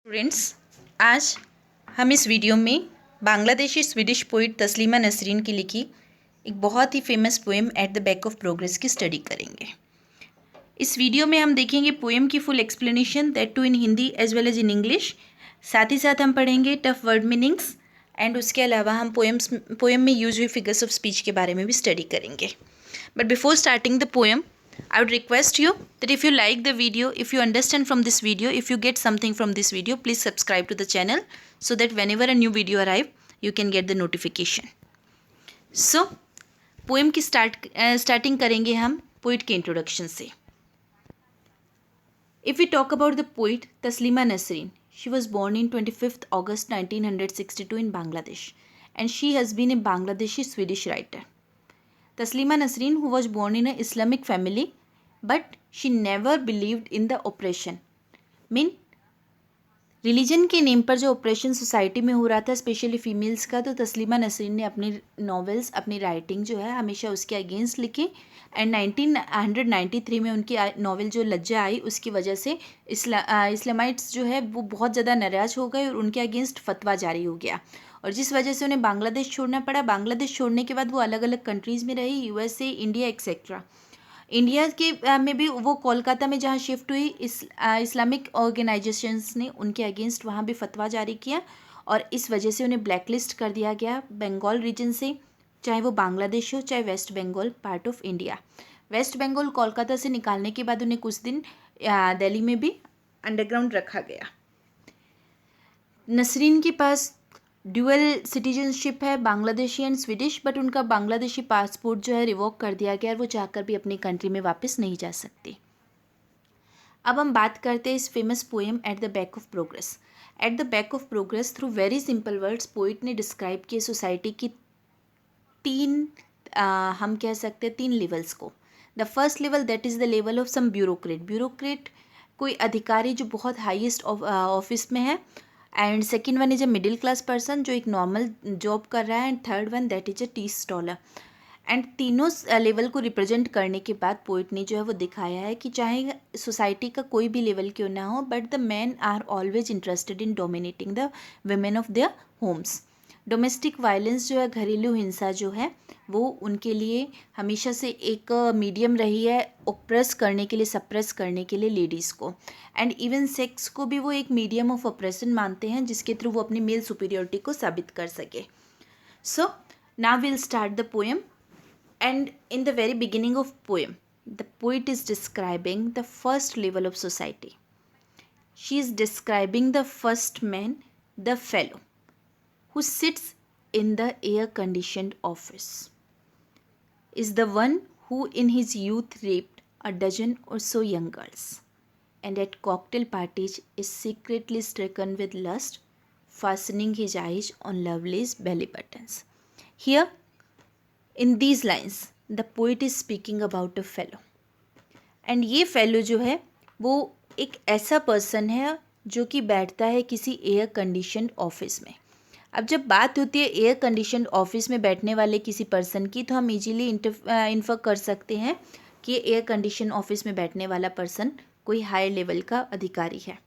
Students, आज हम इस वीडियो में बांग्लादेशी स्वीडिश पोइट तस्लीमा नसरीन की लिखी एक बहुत ही famous poem at the back of progress की स्टडी करेंगे। इस वीडियो में हम देखेंगे पोएम की full explanation, that too in Hindi as well as in English. साथ ही साथ हम पढ़ेंगे टफ वर्ड मीनिंग्स एंड उसके अलावा हम पोएम में यूज हुई फिगर्स ऑफ स्पीच के बारे में भी स्टडी करेंगे। But before starting the poem, I would request you that if you like the video, if you understand from this video, if you get something from this video, please subscribe to the channel so that whenever a new video arrive, you can get the notification. So, poem की starting करेंगे हम poet के introduction से. If we talk about the poet Taslima Nasreen, she was born in 25th August 1962 in Bangladesh, and she has been a Bangladeshi Swedish writer. Taslima Nasreen, who was born in an Islamic family, but she never believed in the oppression. Mean religion के name पर जो operation society में हो रहा था, specially females का, तो तस्लीमा नसरीन ने अपनी नॉवेल्स, अपनी राइटिंग जो है हमेशा उसके अगेंस्ट लिखी। एंड 1993 में उनकी नॉवेल जो लज्जा आई, उसकी वजह से इस्लामाइट्स जो है वो बहुत ज़्यादा नाराज़ हो गए और उनके अगेंस्ट फतवा जारी हो गया, और जिस वजह से उन्हें बांग्लादेश छोड़ना पड़ा। बांग्लादेश छोड़ने के बाद वो अलग अलग कंट्रीज़ में रही, यूएसए, इंडिया एक्सेट्रा। इंडिया के में भी वो कोलकाता में जहाँ शिफ्ट हुई, इस्लामिक ऑर्गेनाइजेशंस ने उनके अगेंस्ट वहाँ भी फतवा जारी किया, और इस वजह से उन्हें ब्लैकलिस्ट कर दिया गया बंगाल रीजन से, चाहे वो बांग्लादेश हो चाहे West Bengal part of India. West Bengal Kolkata से निकालने के बाद उन्हें कुछ दिन दिल्ली में भी अंडरग्राउंड रखा गया। नसरीन के पास ड्यूअल सिटीजनशिप है, बांग्लादेशी एंड स्वीडिश, बट उनका बांग्लादेशी पासपोर्ट जो है रिवोक कर दिया गया और वो चाहकर भी अपनी कंट्री में वापस नहीं जा सकती। अब हम बात करते हैं इस famous poem at the back of progress. At the back of progress, through very simple words, poet ने डिस्क्राइब किए सोसाइटी की हम कह सकते हैं तीन लेवल्स को। The first level, that is the level of some bureaucrat, कोई अधिकारी जो बहुत हाईएस्ट ऑफिस में है। And second one is a middle class person जो एक नॉर्मल जॉब कर रहा है। And third one, that is a tea staller. And तीनों लेवल को रिप्रेजेंट करने के बाद पोइट ने जो है वो दिखाया है कि चाहे सोसाइटी का कोई भी लेवल क्यों ना हो, but the man are always interested in dominating the women of their homes. Domestic violence जो है, घरेलू हिंसा जो है, वो उनके लिए हमेशा से एक मीडियम रही है ओप्रेस करने के लिए, सप्रेस करने के लिए लेडीज़ को। एंड इवन सेक्स को भी वो एक मीडियम ऑफ ऑपरेशन मानते हैं जिसके थ्रू वो अपनी मेल सुपीरियोरिटी को साबित कर सके। So now will start the poem. And in the very beginning of poem, the poet is describing the first level of society. She is describing the first man, the fellow who sits in the air-conditioned office, is the one who in his youth raped a dozen or so young girls, and at cocktail parties is secretly stricken with lust, fastening his eyes on Lovely's belly buttons. Here, in these lines, the poet is speaking about a fellow. And ये fellow जो है वो एक ऐसा person है जो कि बैठता है किसी एयर कंडीशनड ऑफिस में। अब जब बात होती है एयर कंडीशनड ऑफिस में बैठने वाले किसी पर्सन की, तो हम इजीली इन्फर कर सकते हैं कि एयर कंडीशन ऑफिस में बैठने वाला पर्सन कोई हाई लेवल का अधिकारी है।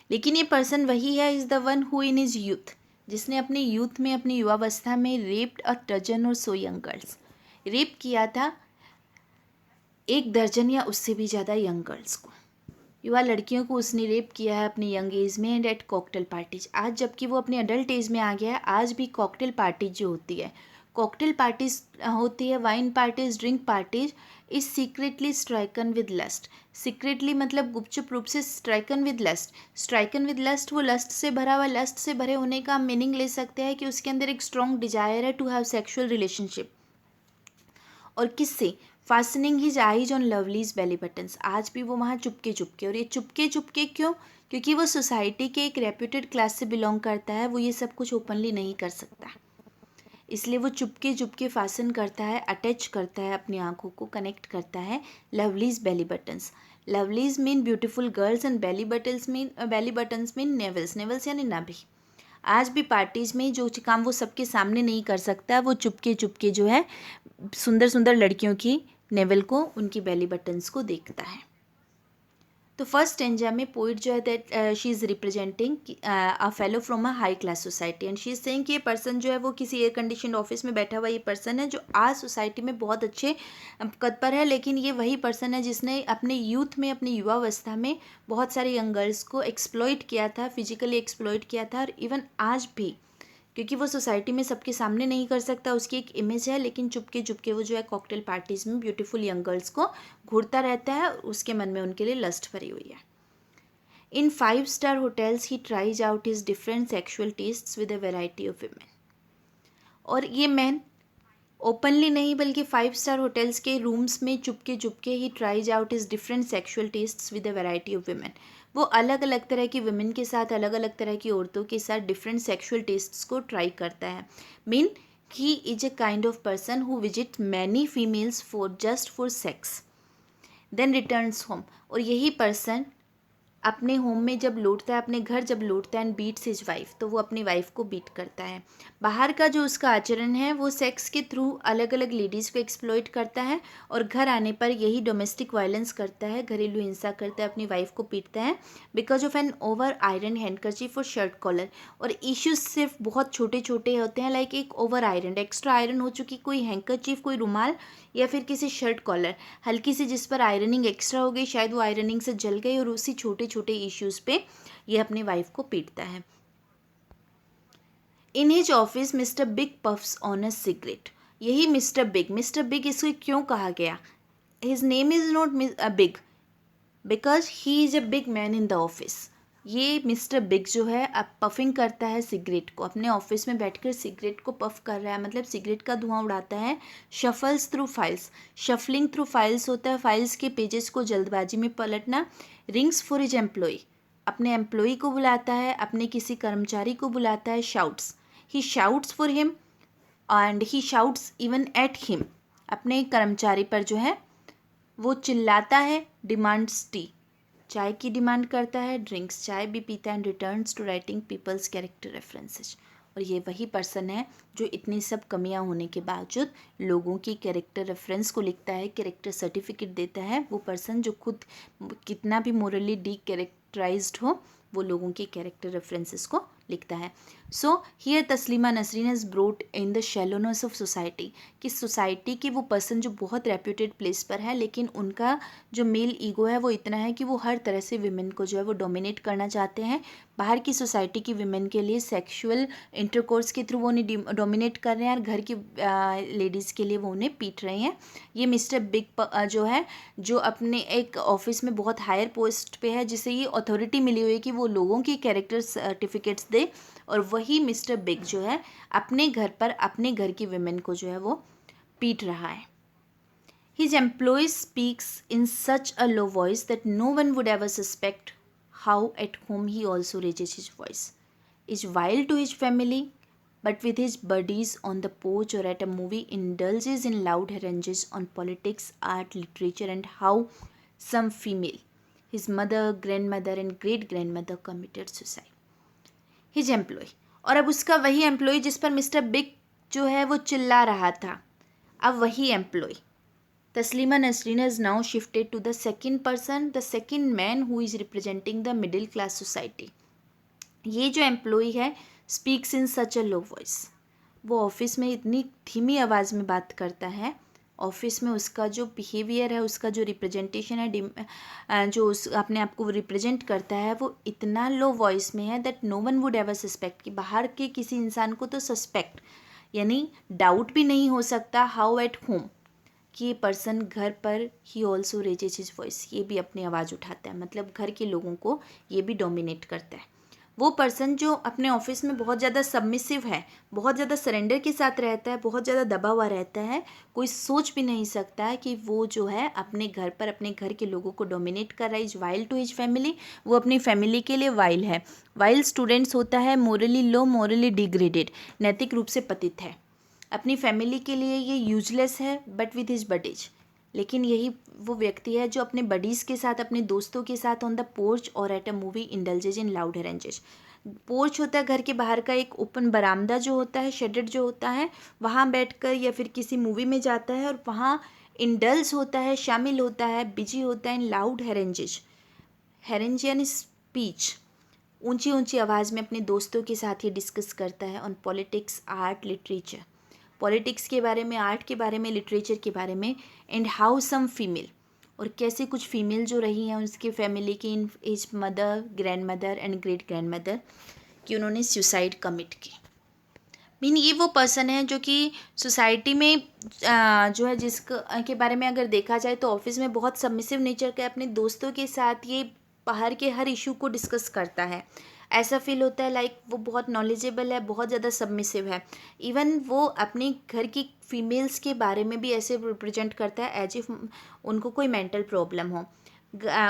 लेकिन ये पर्सन वही है, is the one who in his youth, जिसने अपने यूथ में, अपनी युवावस्था में रेप्ड अ डजन और सो यंग गर्ल्स, रेप किया था एक दर्जन या उससे भी ज़्यादा यंग गर्ल्स को, युवा लड़कियों को उसने रेप किया है अपनी यंग एज में। एंड एट कॉकटेल पार्टीज, आज जबकि वो अपनी अडल्ट एज में आ गया है, आज भी कॉकटेल पार्टीज जो होती है, कॉकटेल पार्टीज होती है, wine parties, drink parties, is secretly stricken with lust. Secretly मतलब गुपचुप रूप से, stricken with lust, stricken with lust, वो लस्ट से भरा हुआ, लस्ट से भरे होने का मीनिंग ले सकते हैं कि उसके अंदर एक स्ट्रॉन्ग डिजायर है टू हैव सेक्शुअल रिलेशनशिप। और किससे? Fastening his eyes on lovelies belly buttons, आज भी वो वहाँ चुपके चुपके। और ये चुपके चुपके क्यों? क्योंकि वो सोसाइटी के एक रेप्यूटेड क्लास से बिलोंग करता है, वो ये सब कुछ ओपनली नहीं कर सकता, इसलिए वो चुपके चुपके फासन करता है, अटैच करता है, अपनी आंखों को कनेक्ट करता है lovelies belly buttons. Lovelies mean beautiful girls and belly buttons mean navels, navels यानी नाभि। आज भी पार्टीज़ में जो काम वो सबके सामने नहीं कर सकता, वो चुपके चुपके जो है सुंदर सुंदर लड़कियों की नेवल को, उनकी बेली बटन्स को देखता है। तो फर्स्ट स्टेंजा में पोइट जो है that she is representing a fellow from a high class society and she is saying कि ये पर्सन जो है वो किसी एयर कंडीशन ऑफिस में बैठा हुआ ये पर्सन है जो आज सोसाइटी में बहुत अच्छे कद पर है, लेकिन ये वही पर्सन है जिसने अपने यूथ में, अपनी युवावस्था में बहुत सारे यंग गर्ल्स को एक्सप्लॉइट किया था, फिजिकली एक्सप्लॉइट किया था, और इवन आज भी, क्योंकि वो सोसाइटी में सबके सामने नहीं कर सकता, उसकी एक इमेज है, लेकिन चुपके चुपके वो जो है कॉकटेल पार्टीज़ में ब्यूटीफुल यंग गर्ल्स को घूरता रहता है, उसके मन में उनके लिए लस्ट भरी हुई है। इन 5-star hotels he tries out his different sexual tests with a variety of women। और ये मैन ओपनली नहीं बल्कि 5-star होटल्स के रूम्स में Chupke Chupke he tries out his different sexual tests with a variety of women। वो अलग अलग तरह की वुमेन के साथ, अलग अलग तरह की औरतों के साथ डिफरेंट सेक्शुअल टेस्ट्स को ट्राई करता है। Mean he is a kind of person who visit many females for just for sex then returns home. और यही पर्सन अपने होम में जब लौटता है, अपने घर जब लौटता है एंड बीट्स हिज वाइफ, तो वो अपनी वाइफ को बीट करता है। बाहर का जो उसका आचरण है वो सेक्स के थ्रू अलग अलग लेडीज़ को एक्सप्लॉइट करता है, और घर आने पर यही डोमेस्टिक वायलेंस करता है, घरेलू हिंसा करता है, अपनी वाइफ को पीटता है because of an over iron handkerchief और शर्ट कॉलर। और इश्यूज सिर्फ बहुत छोटे छोटे होते हैं, लाइक एक ओवर आयरन, एक्स्ट्रा आयरन हो चुकी कोई हैंकरचीफ, कोई रुमाल, या फिर किसी शर्ट कॉलर हल्की सी जिस पर आयरनिंग एक्स्ट्रा हो गई, शायद वो आयरनिंग से जल गई, और उसी छोटे छोटे इश्यूज़ पे ये अपनी वाइफ को पीटता है। In his office mister big puffs on a cigarette. यही मिस्टर बिग इसको क्यों कहा गया? His name is not big because he is a big man in the office. ये मिस्टर बिग जो है अब पफिंग करता है सिगरेट को, अपने ऑफिस में बैठकर सिगरेट को पफ कर रहा है, मतलब सिगरेट का धुआं उड़ाता है। Shuffles through files, shuffling through files होता है, फाइल्स के पेजेस को जल्दबाजी में पलटना। रिंग्स फॉर हिज एम्प्लॉय, अपने एम्प्लॉय को बुलाता है, अपने किसी कर्मचारी को बुलाता है। Shouts, he shouts for him and he shouts even at him, अपने कर्मचारी पर जो है वो चिल्लाता है। डिमांड्स टी, चाय की डिमांड करता है। ड्रिंक्स, चाय भी पीता है। And returns to writing peoples character references, और ये वही पर्सन है जो इतनी सब कमियां होने के बावजूद लोगों की कैरेक्टर रेफरेंस को लिखता है, कैरेक्टर सर्टिफिकेट देता है। वो पर्सन जो खुद कितना भी मोरली डी कैरेक्टराइज्ड हो, वो लोगों के कैरेक्टर रेफरेंसेस को लिखता है। So here Taslima Nasrin has brought in the shallowness of society, कि सोसाइटी के वो पर्सन जो बहुत रेप्यूटेड प्लेस पर है, लेकिन उनका जो मेल ईगो है वो इतना है कि वो हर तरह से विमेन को जो है वो डोमिनेट करना चाहते हैं। बाहर की सोसाइटी की विमेन के लिए सेक्सुअल इंटरकोर्स के थ्रू वो उन्हें डोमिनेट कर रहे हैं, और घर की लेडीज़ के लिए वो उन्हें पीट रहे हैं। ये मिस्टर बिग जो है, जो अपने एक ऑफिस में बहुत हायर पोस्ट पे है, जिसे ये अथॉरिटी मिली हुई है कि वो लोगों की कैरेक्टर सर्टिफिकेट्स दे, और वही मिस्टर बिग जो है अपने घर पर अपने घर की विमेन को जो है वो पीट रहा है। His employee speaks in such a low voice that no one would ever suspect how at home he also raises his voice. Is vile to his family, but with his buddies on the porch or at a movie indulges in loud harangues on politics, art, literature, and how some female, his mother, grandmother, and great-grandmother committed suicide. His employee, और अब उसका वही employ जिस पर mister big जो है वो चिल्ला रहा था, अब वही employ Taslima Nasreen has now shifted to the second person, the second man who is representing the middle class society. ये जो एम्प्लॉय है speaks in such a low voice, वो ऑफिस में इतनी धीमी आवाज़ में बात करता है। ऑफिस में उसका जो बिहेवियर है, उसका जो रिप्रेजेंटेशन है, जो उस अपने आप को रिप्रेजेंट करता है, वो इतना लो वॉइस में है that no one would ever suspect, कि बाहर के किसी इंसान को तो सस्पेक्ट यानी डाउट भी नहीं हो सकता हाउ एट होम, कि ये पर्सन घर पर he also raises his voice, ये भी अपनी आवाज़ उठाता है, मतलब घर के लोगों को ये भी डोमिनेट करता है। वो पर्सन जो अपने ऑफिस में बहुत ज़्यादा सबमिसिव है, बहुत ज़्यादा सरेंडर के साथ रहता है, बहुत ज़्यादा दबा हुआ रहता है, कोई सोच भी नहीं सकता है कि वो जो है अपने घर पर अपने घर के लोगों को डोमिनेट कर रहा है। Is vile to his family, वो अपनी फैमिली के लिए वाइल है। वाइल स्टूडेंट्स होता है मोरली लो, मोरली डिग्रेडेड, नैतिक रूप से पतित है। अपनी फैमिली के लिए ये यूजलेस है बट विथ हिज बडीज, लेकिन यही वो व्यक्ति है जो अपने बडीज़ के साथ, अपने दोस्तों के साथ ऑन द पोर्च और at a movie indulges in loud harangues. Porch होता है घर के बाहर का एक ओपन बरामदा जो होता है, शेडेड जो होता है, वहाँ बैठकर या फिर किसी मूवी में जाता है, और वहाँ इंडल्ज होता है, शामिल होता है, बिजी होता है इन लाउड हैरेंजेज, हेरेंजियन स्पीच, ऊंची ऊंची आवाज़ में अपने दोस्तों के साथ ये डिस्कस करता है on politics, art, literature, politics के बारे में, आर्ट के बारे में, लिटरेचर के बारे में, एंड हाउ सम फीमेल, और कैसे कुछ फीमेल जो रही हैं उसके फैमिली की, in as mother, grandmother and great grandmother, कि उन्होंने सुसाइड कमिट की। मीन ये वो पर्सन है जो कि सोसाइटी में जो है जिसके के बारे में अगर देखा जाए तो ऑफिस में बहुत सबमिसिव नेचर का, अपने दोस्तों के साथ ये बाहर के हर इशू को डिस्कस करता है। ऐसा फील होता है लाइक वो बहुत नॉलेजेबल है, बहुत ज़्यादा सबमिसिव है। इवन वो अपने घर की फीमेल्स के बारे में भी ऐसे रिप्रेजेंट करता है एज इफ उनको कोई मेंटल प्रॉब्लम हो।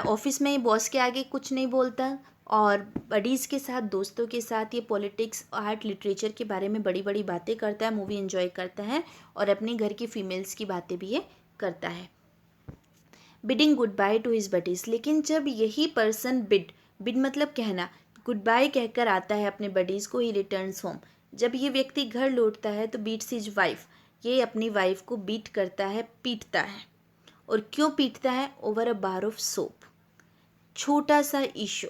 ऑफिस में बॉस के आगे कुछ नहीं बोलता, और बडीज़ के साथ, दोस्तों के साथ ये पॉलिटिक्स, आर्ट, लिटरेचर के बारे में बड़ी बड़ी बातें करता है, मूवी एंजॉय करता है, और अपने घर की फीमेल्स की बातें भी ये करता है। Bidding good by two his buddies, लेकिन जब यही पर्सन बिड मतलब कहना, गुड बाय कहकर आता है अपने बडीज़ को, ही रिटर्न्स होम, जब ये व्यक्ति घर लौटता है तो बीट्स हिज वाइफ, ये अपनी वाइफ को बीट करता है, पीटता है। और क्यों पीटता है? Over a bar of soap, छोटा सा इशू,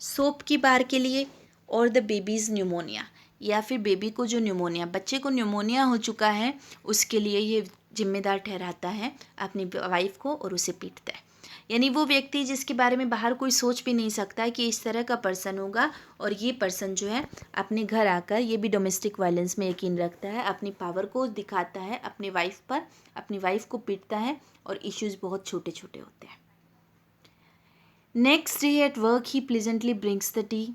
सोप की बार के लिए, और द बेबीज़ न्यूमोनिया, या फिर बेबी को जो न्यूमोनिया, बच्चे को न्यूमोनिया हो चुका है, उसके लिए ये जिम्मेदार ठहराता है अपनी वाइफ को, और उसे पीटता है। यानी वो व्यक्ति जिसके बारे में बाहर कोई सोच भी नहीं सकता है कि इस तरह का पर्सन होगा, और ये पर्सन जो है अपने घर आकर ये भी डोमेस्टिक वायलेंस में यकीन रखता है, अपनी पावर को दिखाता है अपनी वाइफ पर, अपनी वाइफ को पीटता है, और इश्यूज़ बहुत छोटे छोटे होते हैं। Next day at work, he pleasantly brings the tea,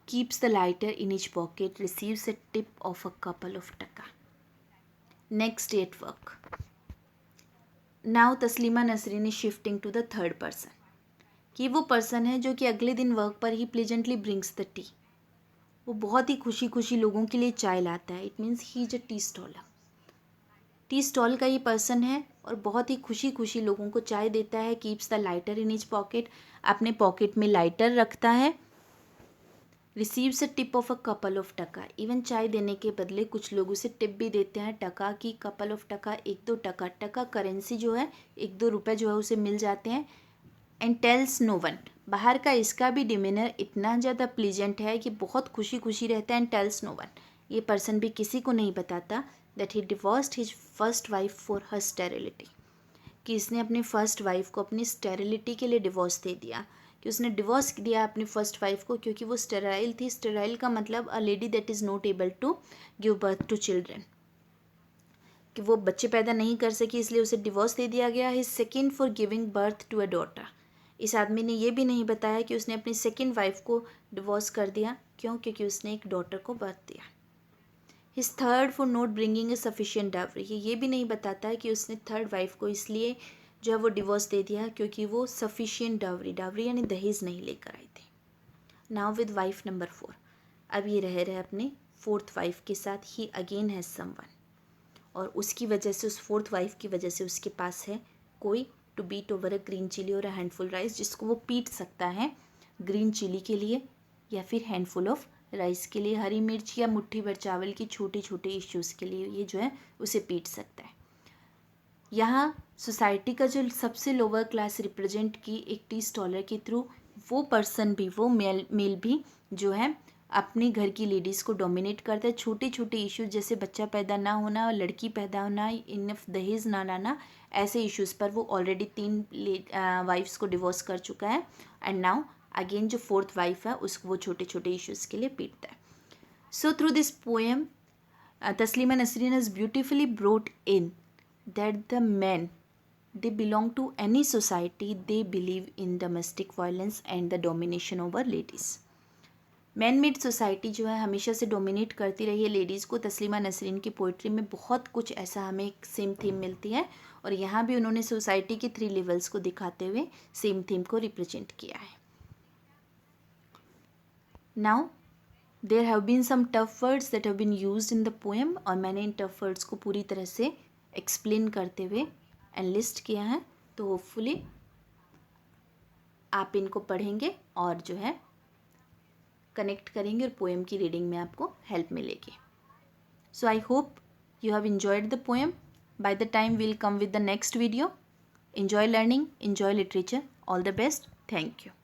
keeps the lighter in each pocket, receives a tip of a couple of taka. Next day at work. Now Taslima Nasreen is shifting to the third person. कि वो person है जो कि अगले दिन work पर ही pleasantly brings the T, वो बहुत ही खुशी खुशी लोगों के लिए चाय लाता है। It means he is a tea staller, tea stall का ये पर्सन है, और बहुत ही खुशी खुशी लोगों को चाय देता है। Keeps the lighter in each pocket, अपने पॉकेट में लाइटर रखता है। Receives a tip of a couple of टका, इवन चाय देने के बदले कुछ लोग उसे टिप भी देते हैं, टका की, कपल ऑफ टका, 1-2 टका, टका करेंसी जो है 1-2 रुपये जो है उसे मिल जाते हैं। एंड टेल्स नो वन, बाहर का इसका भी डिमीनर इतना ज़्यादा प्लीजेंट है कि बहुत खुशी खुशी रहता है। एंड टेल्स नो वन, ये पर्सन भी किसी को नहीं बताता that he divorced his first wife for her sterility, कि इसने अपनी फर्स्ट वाइफ को अपनी स्टेरिलिटी के लिए डिवोर्स दे दिया, कि उसने डिवोर्स दिया अपनी फर्स्ट वाइफ को क्योंकि वो स्टेराइल थी। स्टेराइल का मतलब a lady that is not able to give birth to children, कि वो बच्चे पैदा नहीं कर सकी, इसलिए उसे डिवोर्स दे दिया गया। His second for giving birth to a daughter, इस आदमी ने ये भी नहीं बताया कि उसने अपनी सेकेंड वाइफ को डिवोर्स कर दिया, क्यों? क्योंकि उसने एक डॉटर को बर्थ दिया। His third for not bringing a sufficient dowry, ये भी नहीं बताता है कि उसने थर्ड वाइफ को इसलिए जो है वो डिवोर्स दे दिया क्योंकि वो सफिशिएंट डावरी, डावरी यानी दहेज नहीं लेकर आई थी। नाउ विद वाइफ नंबर 4, अब ये रह रहे अपने फोर्थ वाइफ के साथ। ही अगेन हैज़ समवन, और उसकी वजह से, उस फोर्थ वाइफ की वजह से उसके पास है कोई to beat over a green chili और अ हैंडफुल राइस, जिसको वो पीट सकता है ग्रीन चिली के लिए या फिर हैंडफुल ऑफ राइस के लिए, हरी मिर्च या मुट्ठी भर चावल की छोटे छोटे इश्यूज़ के लिए ये जो है उसे पीट सकता है। यहाँ सोसाइटी का जो सबसे लोअर क्लास रिप्रेजेंट की एक टी स्टॉलर के थ्रू, वो पर्सन भी, वो मेल भी जो है अपने घर की लेडीज़ को डोमिनेट करता है। छोटे छोटे इश्यूज जैसे बच्चा पैदा ना होना, लड़की पैदा होना, इनफ दहेज ना लाना, ऐसे इश्यूज़ पर वो ऑलरेडी 3 वाइफ्स को डिवोर्स कर चुका है। एंड नाउ अगेन जो फोर्थ वाइफ है उसको वो छोटे छोटे इश्यूज़ के लिए पीटता है। So through this poem Taslima Nasrin has beautifully brought in that the men, they belong to any society, they believe in domestic violence and the domination over ladies. Man made society जो है हमेशा से डोमिनेट करती रही है लेडीज़ को। तस्लीमा नसरीन की poetry में बहुत कुछ ऐसा हमें एक सेम थीम मिलती है, और यहाँ भी उन्होंने सोसाइटी के 3 लेवल्स को दिखाते हुए सेम थीम को रिप्रेजेंट किया है। Now there have been some tough words that have been used in the poem, और मैंने इन टफ वर्ड्स को पूरी तरह से एक्सप्लेन करते हुए एनलिस्ट किया है, तो होपफुली आप इनको पढ़ेंगे और जो है कनेक्ट करेंगे, और पोएम की रीडिंग में आपको हेल्प मिलेगी। So I hope you have enjoyed the poem. By the time we'll come with the next video, enjoy learning, enjoy literature. All the best. Thank you.